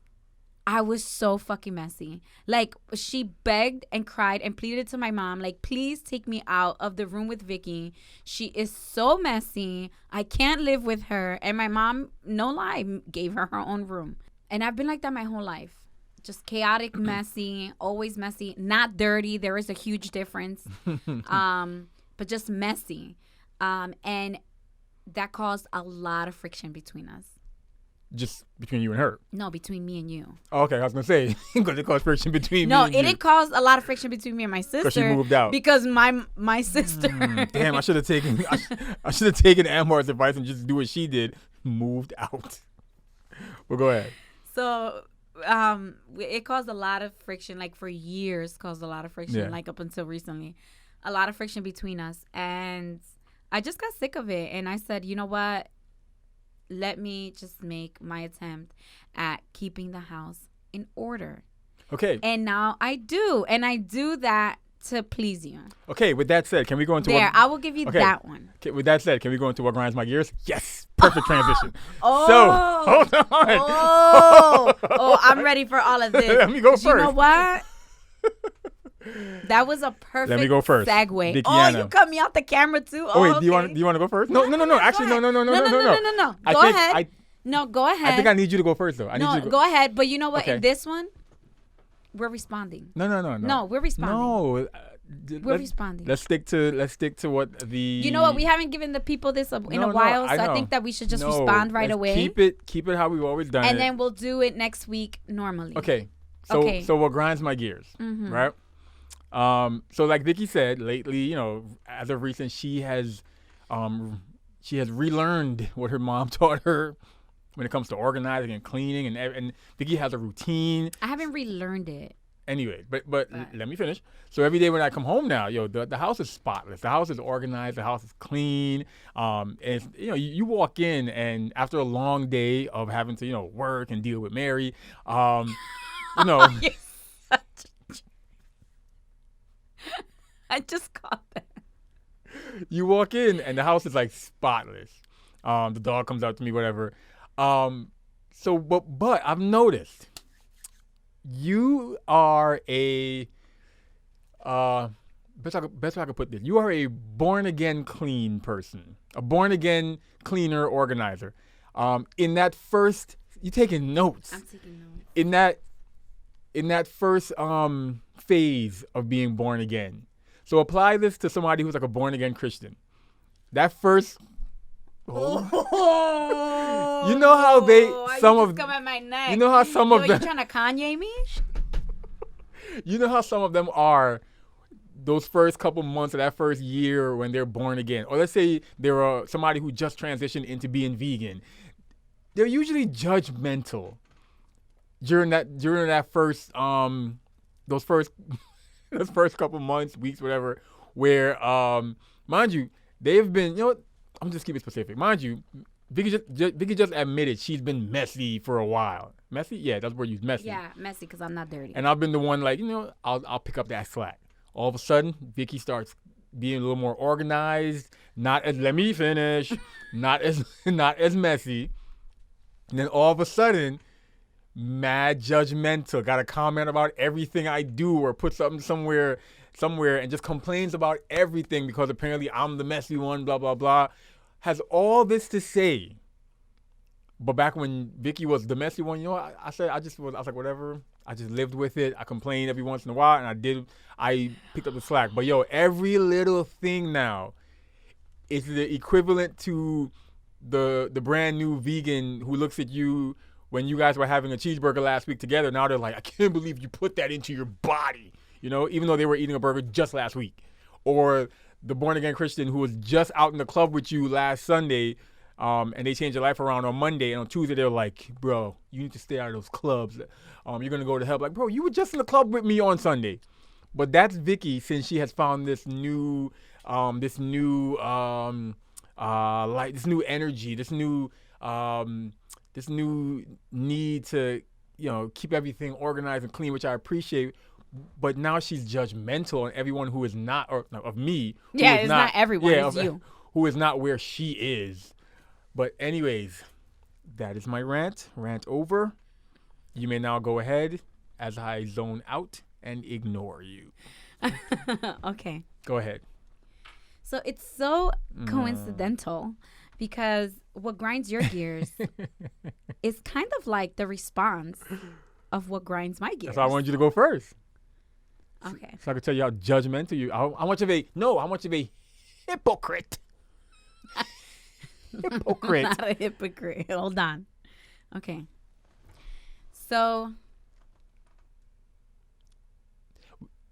B: I was so fucking messy. Like, she begged and cried and pleaded to my mom, like, please take me out of the room with Vicky. She is so messy. I can't live with her. And my mom, no lie, gave her own room. And I've been like that my whole life. Just chaotic, messy, always messy, not dirty. There is a huge difference. But just messy. And that caused a lot of friction between us.
A: Just between you and her?
B: No, between me and you.
A: Oh, okay, I was going to say, because it caused friction between me and you.
B: No, it did cause a lot of friction between me and my sister.
A: Because she moved out.
B: Because my sister.
A: Damn, I should have taken Amar's advice and just do what she did. Moved out. Well, go ahead.
B: So, it caused a lot of friction, like for years, like up until recently. A lot of friction between us. And I just got sick of it. And I said, you know what? Let me just make my attempt at keeping the house in order.
A: Okay.
B: And now I do. And I do that to please you.
A: Okay, with that said, can we go into
B: I will give you that one.
A: Okay, with that said, can we go into what grinds my gears? Yes. Perfect transition.
B: Oh.
A: So, hold on.
B: Oh, I'm ready for all of this.
A: Let me go first.
B: You know what? That was a perfect
A: Let me go first.
B: segue.
A: Vickiana.
B: Oh, you cut me off the camera too?
A: Oh, wait,
B: okay.
A: do you want to go first? No. Actually, no.
B: No. Go ahead. No, go ahead.
A: I think I need you to go first, though.
B: Go ahead. But you know what?
A: Okay.
B: In this one, we're responding.
A: No.
B: No, we're responding.
A: No.
B: We're responding.
A: Let's stick to what the.
B: You know what? We haven't given the people this in a while, so I think that we should just respond right away.
A: Keep it how we've always done it.
B: And then we'll do it next week normally.
A: Okay. So what grinds my gears, right? So like Vicky said, lately, as of recent, she has relearned what her mom taught her when it comes to organizing and cleaning, and Vicky has a routine.
B: I haven't relearned it.
A: Anyway, but let me finish. So every day when I come home now, the house is spotless. The house is organized. The house is clean. And it's, you walk in, and after a long day of having to work and deal with Mary,
B: I just caught that.
A: You walk in and the house is like spotless. The dog comes out to me, whatever. But I've noticed you are a best way I could put this. You are a born again clean person, a born again cleaner organizer. In that first, you taking notes.
B: I'm taking notes.
A: In that first phase of being born again. So apply this to somebody who's like a born again Christian. That first. You know how
B: come at my neck.
A: You know how some of them.
B: You trying to Kanye me?
A: You know how some of them are. Those first couple months of that first year when they're born again, or let's say they're somebody who just transitioned into being vegan. They're usually judgmental during that first those first couple months, weeks, whatever, where mind you, they've been, I'm just keeping it specific. Mind you, Vicky just admitted she's been messy for a while. Messy? Yeah, that's the word you use, messy.
B: Yeah, messy because I'm not dirty.
A: And I've been the one like, I'll pick up that slack. All of a sudden, Vicky starts being a little more organized, let me finish, not as messy. And then all of a sudden, mad judgmental, got a comment about everything I do or put something somewhere and just complains about everything because apparently I'm the messy one, blah, blah, blah. Has all this to say. But back when Vicky was the messy one, I was like, whatever. I just lived with it. I complained every once in a while and I picked up the slack. But every little thing now is the equivalent to the brand new vegan who looks at you when you guys were having a cheeseburger last week together. Now they're like, I can't believe you put that into your body, even though they were eating a burger just last week. Or the born-again Christian who was just out in the club with you last Sunday, and they changed their life around on Monday, and on Tuesday they're like, bro, you need to stay out of those clubs. You're going to go to hell. Like, bro, you were just in the club with me on Sunday. But that's Vicky, since she has found this new light, this new energy, this new need to, keep everything organized and clean, which I appreciate. but now she's judgmental on everyone who is not, or no, of me. Who
B: Yeah,
A: is
B: it's not everyone, it's
A: of-
B: you.
A: Who is not where she is. But anyways, that is my rant. Rant over. You may now go ahead as I zone out and ignore you.
B: Okay.
A: Go ahead.
B: So it's so coincidental because what grinds your gears is kind of like the response of what grinds my gears.
A: That's why I wanted you to go first.
B: Okay.
A: So I can tell you how judgmental you are. How much of a hypocrite. Hypocrite.
B: Not a hypocrite. Hold on. Okay. So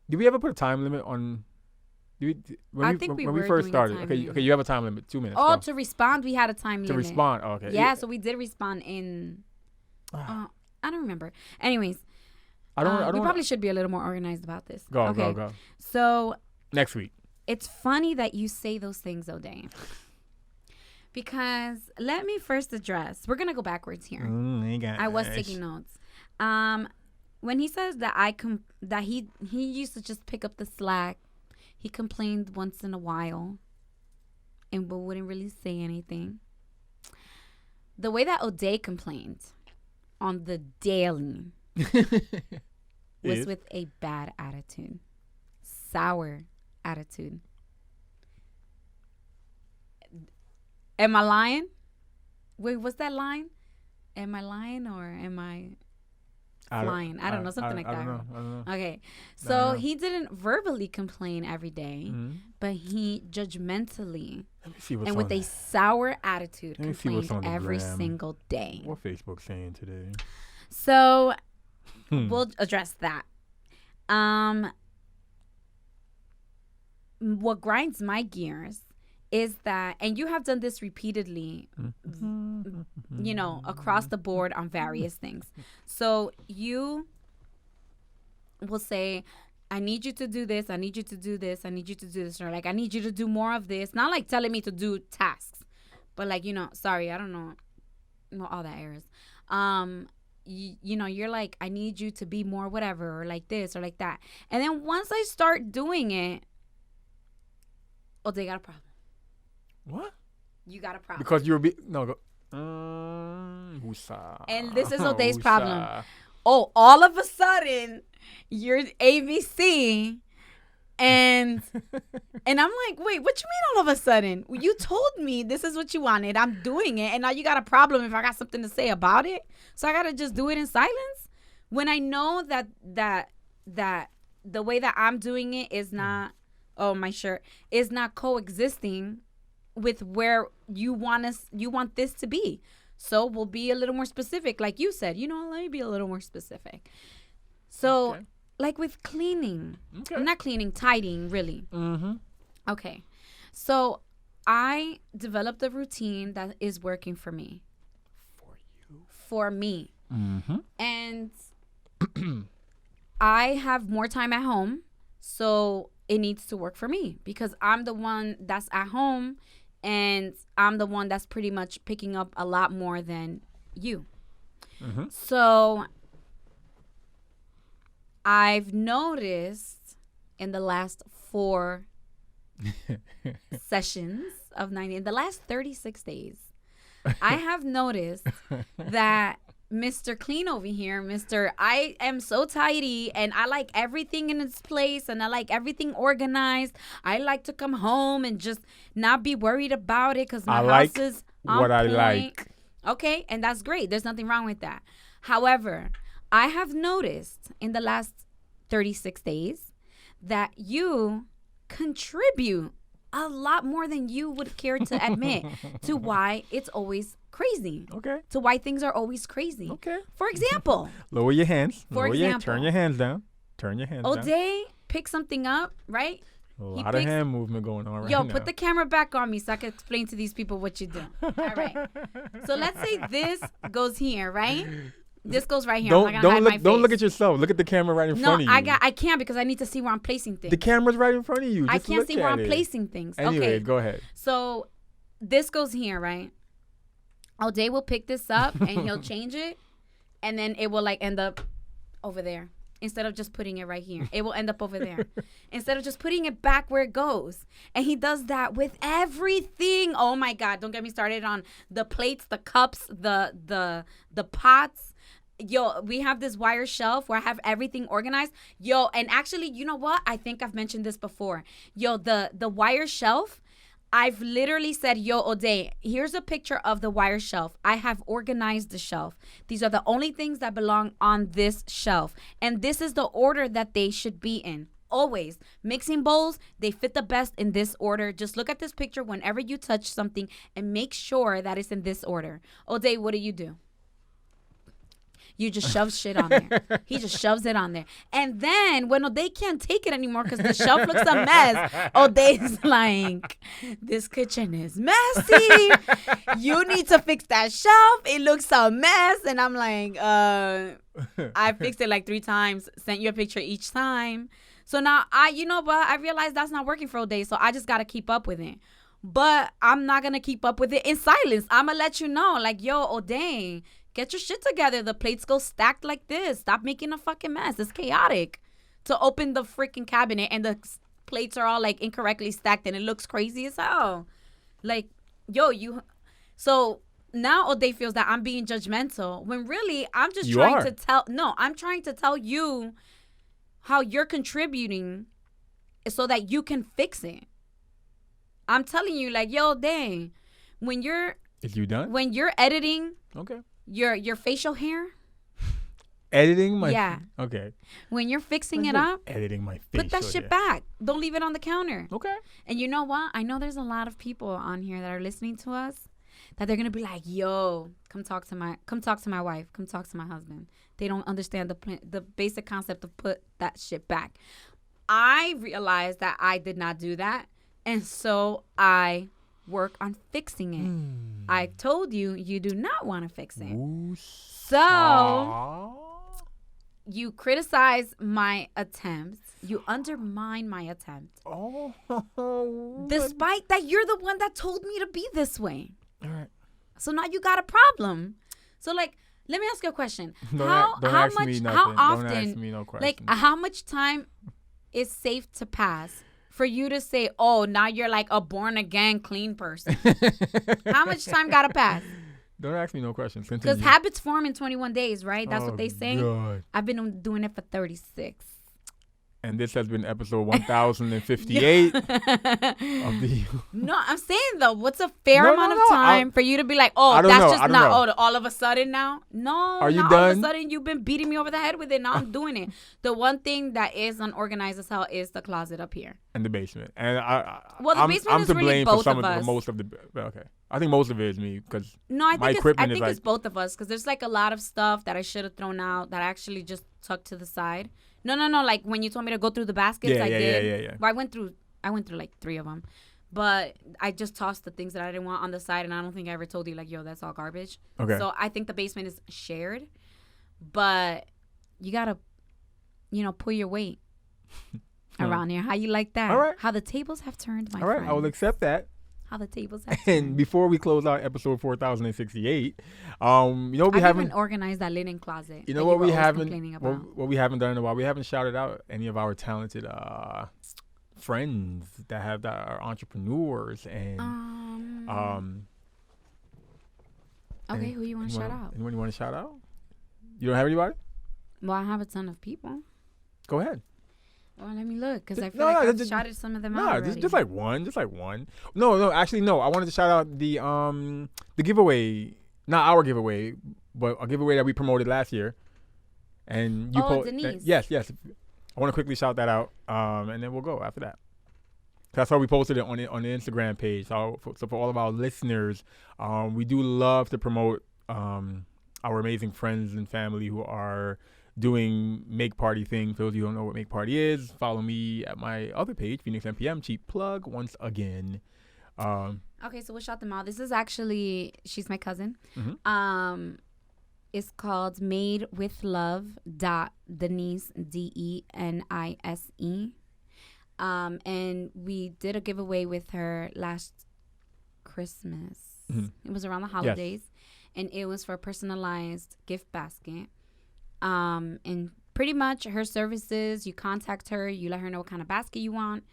A: Did we ever put a time limit on? When we
B: were
A: first
B: doing a
A: started.
B: time
A: Okay,
B: limit.
A: okay, you have a time limit. 2 minutes.
B: Oh,
A: go.
B: to respond, we had a time
A: To
B: limit.
A: respond. Oh, okay.
B: Yeah, so we did respond in. I don't remember. Anyways,
A: I don't.
B: we probably should be a little more organized about this.
A: Go.
B: So
A: Next week.
B: it's funny that you say those things, O'Day. Because let me first address. We're gonna go backwards here. I was taking notes. When he says that that he used to just pick up the slack, he complained once in a while, and but wouldn't really say anything. The way that O'Day complained on the daily was with a bad attitude, sour attitude. Am I lying? Wait, what's that line? Am I lying or am I flying? I don't know, something like that.
A: I don't know.
B: Okay, so he didn't verbally complain every day, but he judgmentally
A: Let me see what's
B: and with
A: on
B: a sour attitude
A: Let me see what's
B: complained
A: on the
B: every
A: gram.
B: single day.
A: What Facebook saying today?
B: So we'll address that. What grinds my gears is that, and you have done this repeatedly, you know, across the board on various things. So you will say, I need you to do this. I need you to do this. I need you to do this. Or like, I need you to do more of this. Not like telling me to do tasks, but like, you know, sorry, I don't know all that errors. You know, you're like, I need you to be more whatever, or like this or like that. And then once I start doing it, oh, they got a problem.
A: What?
B: You got a problem.
A: Because you're no. Woosah.
B: And this is O'Day's
A: Woosah.
B: problem. Oh, all of a sudden, you're ABC. And I'm like, wait, what you mean all of a sudden? You told me this is what you wanted. I'm doing it. And now you got a problem if I got something to say about it. So I got to just do it in silence? When I know that the way that I'm doing it is not, oh, my shirt, is not coexisting with where you want this to be. So we'll be a little more specific. Like you said, you know, let me be a little more specific. So...
A: Okay.
B: Like with cleaning.
A: Okay.
B: I'm not cleaning, tidying, really.
A: Mm-hmm.
B: Okay. So I developed a routine that is working for me. For me.
A: Mm-hmm.
B: And I have more time at home. So it needs to work for me because I'm the one that's at home and I'm the one that's pretty much picking up a lot more than you.
A: Mm-hmm.
B: So I've noticed in the last 4 sessions of 90, in the last 36 days, I have noticed that Mr. Clean over here, I am so tidy and I like everything in its place and I like everything organized. I like to come home and just not be worried about it because my house is on
A: what I
B: point.
A: like.
B: Okay, and that's great. There's nothing wrong with that. However, I have noticed in the last 36 days that you contribute a lot more than you would care to admit to why it's always crazy.
A: Okay.
B: To why things are always crazy.
A: Okay.
B: For example,
A: Lower your hands.
B: example.
A: Turn your hands down. Turn your hands down.
B: O'Day picks something up, right?
A: A
B: he
A: lot of
B: picks-
A: hand movement going on right
B: Yo,
A: now.
B: put the camera back on me so I can explain to these people what you do. All right. So let's say this goes here, right? This goes right here. I'm not gonna hide my
A: Don't look
B: face.
A: at yourself. Look at the camera right in front of you.
B: I can't because I need to see where I'm placing things.
A: The camera's right in front of you.
B: I
A: Just
B: can't
A: look
B: see where
A: at
B: I'm
A: it.
B: placing things.
A: Anyway,
B: Okay.
A: go ahead.
B: So this goes here, right? O'Day will pick this up and he'll change it. And then it will like end up over there. instead of just putting it right here. It will end up over there. Instead of just putting it back where it goes. And he does that with everything. Oh my God. Don't get me started on the plates, the cups, the pots. Yo, we have this wire shelf where I have everything organized. Yo, and actually, you know what? I think I've mentioned this before. Yo, the wire shelf, I've literally said, yo, O'Day, here's a picture of the wire shelf. I have organized the shelf. These are the only things that belong on this shelf. And this is the order that they should be in. Always. Mixing bowls, they fit the best in this order. Just look at this picture whenever you touch something and make sure that it's in this order. O'Day, what do? You just shove shit on there. He just shoves it on there. And then when they can't take it anymore because the shelf looks a mess, O'Day's like, this kitchen is messy. You need to fix that shelf. It looks a mess. And I'm like, I fixed it like 3 times, sent you a picture each time. So now I realized that's not working for O'Day. So I just got to keep up with it. But I'm not going to keep up with it in silence. I'm going to let you know, like, yo, O'Day, get your shit together. The plates go stacked like this. Stop making a fucking mess. It's chaotic. To open the freaking cabinet and the plates are all like incorrectly stacked and it looks crazy as hell. Like, yo, so now O'Day feels that I'm being judgmental when really I'm just trying to tell you how you're contributing so that you can fix it. I'm telling you, like, yo, dang, when you're editing,
A: okay,
B: your facial hair,
A: editing my
B: okay, when you're fixing it up,
A: editing my facial
B: put that shit back. Don't leave it on the counter.
A: Okay.
B: And you know what? I know there's a lot of people on here that are listening to us that they're gonna be like, yo, come talk to my wife, come talk to my husband. They don't understand the basic concept of put that shit back. I realized that I did not do that. And so I work on fixing it. I told you do not want to fix it. So you criticize my attempts. You undermine my attempt. Despite that you're the one that told me to be this way.
A: All right.
B: So now you got a problem. So like, let me ask you a question. How often,
A: don't ask me no questions.
B: Like, how much time is safe to pass for you to say, oh, now you're like a born again clean person? How much time gotta pass?
A: Don't ask me no questions.
B: Because habits form in 21 days, right? That's what they say.
A: God.
B: I've been doing it for 36.
A: And this has been episode 1058 of the...
B: No, I'm saying though, what's a fair amount of time for you to be like, oh, that's just not all of a sudden now? No,
A: are you
B: done?
A: All
B: of a sudden you've been beating me over the head with it. Now I'm doing it. The one thing that is unorganized as hell is the closet up here.
A: And the basement. And
B: the basement is really both of us.
A: Most of the... Okay. I think most of it is me because
B: I think it's both of us because there's like a lot of stuff that I should have thrown out that I actually just tucked to the side. No. Like when you told me to go through the baskets, I did.
A: Yeah.
B: Well, I went through like 3 of them, but I just tossed the things that I didn't want on the side, and I don't think I ever told you like, yo, that's all garbage.
A: Okay.
B: So I think the basement is shared, but you gotta, pull your weight around here. How you like that?
A: All right.
B: How the tables have turned, my
A: friend.
B: friend.
A: I will accept that.
B: How the tables have turned.
A: And before we close out episode 4068,
B: I haven't organized that linen closet.
A: You know what we haven't done in a while? We haven't shouted out any of our talented friends that are entrepreneurs and
B: okay, who you want to shout out?
A: Anyone you want to shout out? You don't have anybody?
B: Well, I have a ton of people.
A: Go ahead.
B: Well, let me look because I feel like I've shouted some of them out already.
A: Just like one. No. Actually, no. I wanted to shout out the giveaway, not our giveaway, but a giveaway that we promoted last year. And you
B: Denise.
A: Yes. I want to quickly shout that out, and then we'll go after that. That's how we posted it on the Instagram page. So for all of our listeners, we do love to promote our amazing friends and family who are doing Make Party thing. For those of you who don't know what Make Party is, follow me at my other page, Phoenix MPM. Cheap plug once again.
B: Okay, so we'll shout them out. This is actually, she's my cousin.
A: Mm-hmm.
B: It's called Made with Love Denise, Denise. And we did a giveaway with her last Christmas.
A: Mm-hmm.
B: It was around the holidays, and it was for a personalized gift basket. And pretty much her services, you contact her, you let her know what kind of basket you want,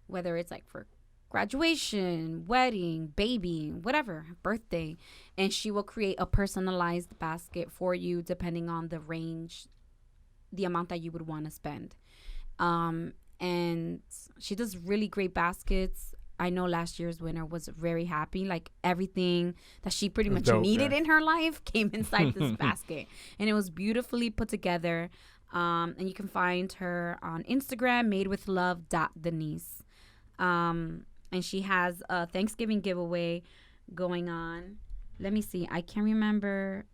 B: whether it's like for graduation, wedding, baby, whatever, birthday, and she will create a personalized basket for you depending on the range, the amount that you would want to spend. And she does really great baskets. I know last year's winner was very happy. Like everything that she pretty much needed in her life came inside this basket. And it was beautifully put together. And you can find her on Instagram, madewithlove.denise. And she has a Thanksgiving giveaway going on. Let me see. I can't remember.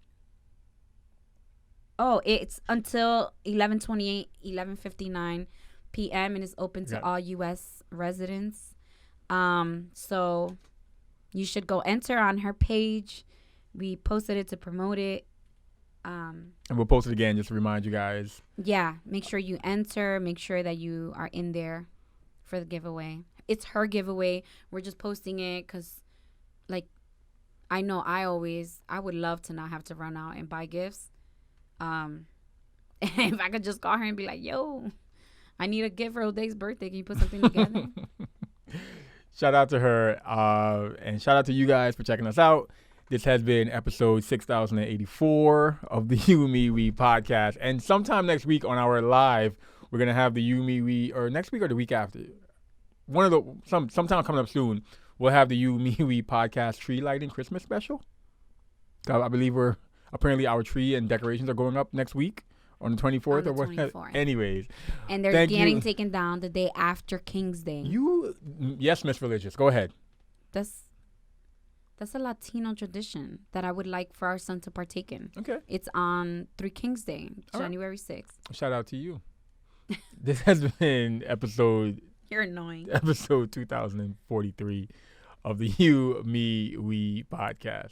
B: Oh, it's until 11:28, 11:59 p.m. and is open to all U.S. residents. So you should go enter on her page. We posted it to promote it.
A: And we'll post it again just to remind you guys.
B: Yeah, make sure you enter. Make sure that you are in there for the giveaway. It's her giveaway. We're just posting it because, like, I know I would love to not have to run out and buy gifts. And if I could just call her and be like, yo, I need a gift for O'Day's birthday. Can you put something together?
A: Shout out to her. And shout out to you guys for checking us out. This has been episode 6084 of the You, Me, We podcast. And sometime next week on our live, we're going to have the You, Me, We, or next week or the week after. Sometime coming up soon, we'll have the You, Me, We podcast tree lighting Christmas special. I believe apparently our tree and decorations are going up next week on the 24th or what. Anyways.
B: And they're getting taken down the day after King's Day.
A: Yes, Miss Religious. Go ahead.
B: That's a Latino tradition that I would like for our son to partake in.
A: Okay.
B: It's on Three Kings Day, January 6th.
A: Shout out to you. This has been episode...
B: You're annoying.
A: Episode 2043 of the You, Me, We podcast.